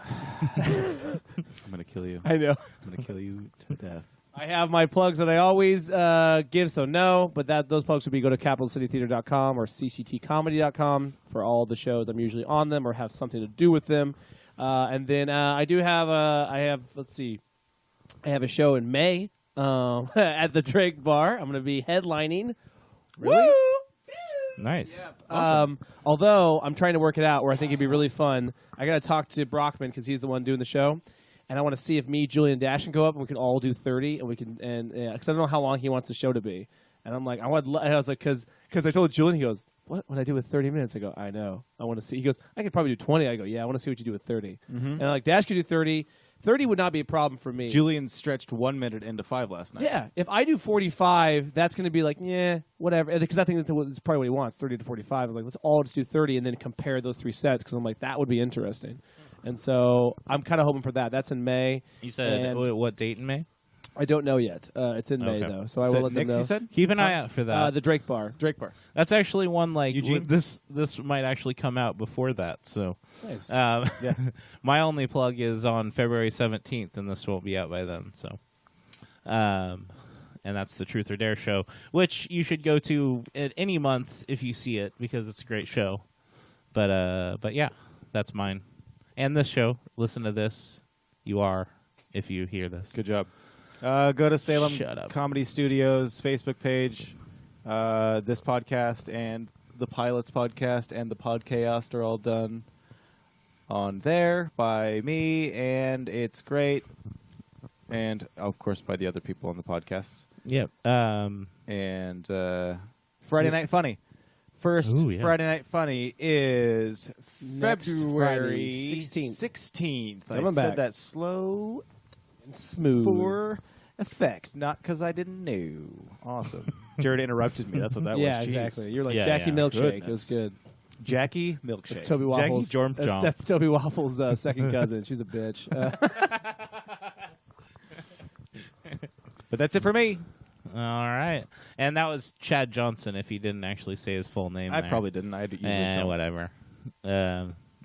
I'm gonna kill you. I know. I'm gonna kill you to death. I have my plugs that I always give, so no. But those plugs would be go to capitalcitytheater.com or cctcomedy.com for all the shows. I'm usually on them or have something to do with them. And then I do have I have a show in May at the Drake Bar. I'm going to be headlining. Really? Nice. Although I'm trying to work it out where I think it'd be really fun. I got to talk to Brockman because he's the one doing the show. And I want to see if me, Julian, Dash can go up and we can all do 30 and we can because I don't know how long he wants the show to be. And I'm like, I was like, because I told Julian, he goes, what would I do with 30 minutes? I go, I know. I want to see. He goes, I could probably do 20. I go, yeah, I want to see what you do with 30. And I'm like, Dash could do 30. 30 would not be a problem for me. Julian stretched 1 minute into 5 last night. Yeah, if I do 45, that's going to be like, yeah, whatever. Because I think that's probably what he wants, 30 to 45. I was like, let's all just do 30 and then compare those 3 sets because I'm like, that would be interesting. And so I'm kind of hoping for that. That's in May. You said And what date in May? I don't know yet. It's in May, Okay. though. So I Is will that let them Nick's, know. you said? Keep an eye out for that. The Drake Bar. Drake Bar. That's actually one like Eugene? this might actually come out before that. So Nice. my only plug is on February 17th, and this won't be out by then. So, and that's the Truth or Dare show, which you should go to at any month if you see it because it's a great show. But yeah, that's mine. And this show. Listen to this. You are if you hear this. Good job. Go to Salem Shut up. Comedy Studios Facebook page. This podcast and the Pilots podcast and the Podcast are all done on there by me, and it's great. And of course by the other people on the podcasts. Yep. And Friday Night Funny. First Ooh, yeah. Friday Night Funny is Next February Friday, 16th. 16th. I Coming said back. that slow Smooth. for effect, not because I didn't know. Awesome. Jared interrupted me. That's what that Yeah, was. Jeez. exactly. You're like Yeah, Jackie yeah. Milkshake. It was Goodness. good. Jackie Milkshake. That's Toby Waffles. Jackie Jorm Jomp. That's Toby Waffles' second cousin. She's a bitch. But that's it for me. All right. And that was Chad Johnson. If he didn't actually say his full name, I there. probably didn't. I usually don't. Whatever.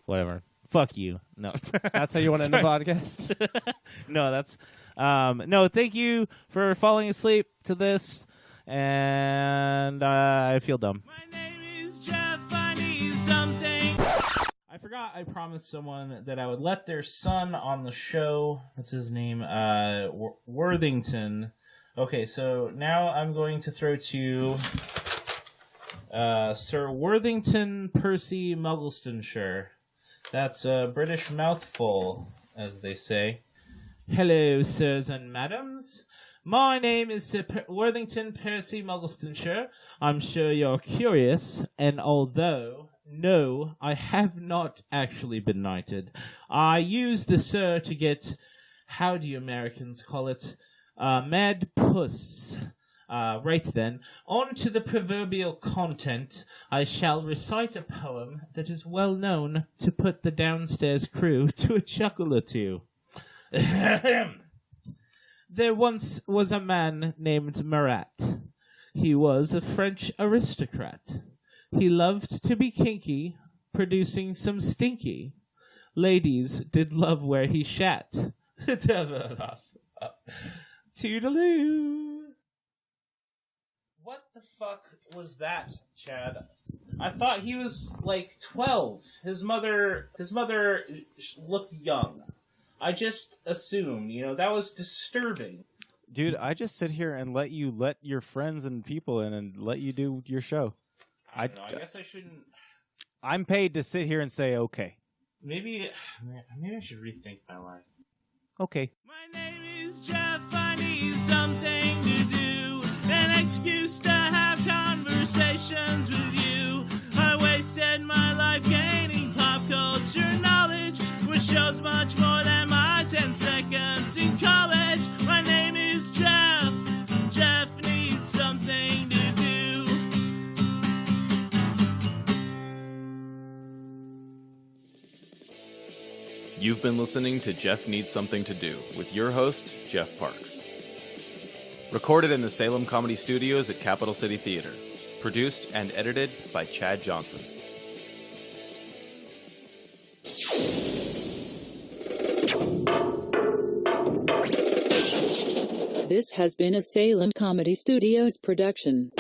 Whatever. Fuck you. No. That's how you want to end the podcast? No, that's no. Thank you for falling asleep to this, and I feel dumb. My name is Jeff. I need something. I forgot. I promised someone that I would let their son on the show. What's his name? Worthington. Okay, so now I'm going to throw to Sir Worthington Percy Mugglestonshire. That's a British mouthful, as they say. Hello, sirs and madams. My name is Sir Worthington Percy Mugglestonshire. I'm sure you're curious, and although, no, I have not actually been knighted, I use the sir to get, how do you Americans call it, Mad Puss writes then, on to the proverbial content. I shall recite a poem that is well known to put the downstairs crew to a chuckle or two. There once was a man named Marat. He was a French aristocrat. He loved to be kinky, producing some stinky. Ladies did love where he shat. Toodaloo. What the fuck was that, Chad? I thought he was like 12. His mother looked young. I just assumed, that was disturbing. Dude, I just sit here and let your friends and people in and let you do your show. I don't know. I guess I shouldn't. I'm paid to sit here and say okay. Maybe I should rethink my life. Okay. My name is Geoff. I need something to do, an excuse to have conversations with you. I wasted my life gaining pop culture knowledge, which shows much more than my 10 seconds in college. My name is Geoff. Geoff needs something to do. You've been listening to Geoff Needs Something to Do with your host, Geoff Parks. Recorded in the Salem Comedy Studios at Capital City Theater. Produced and edited by Chad Johnson. This has been a Salem Comedy Studios production.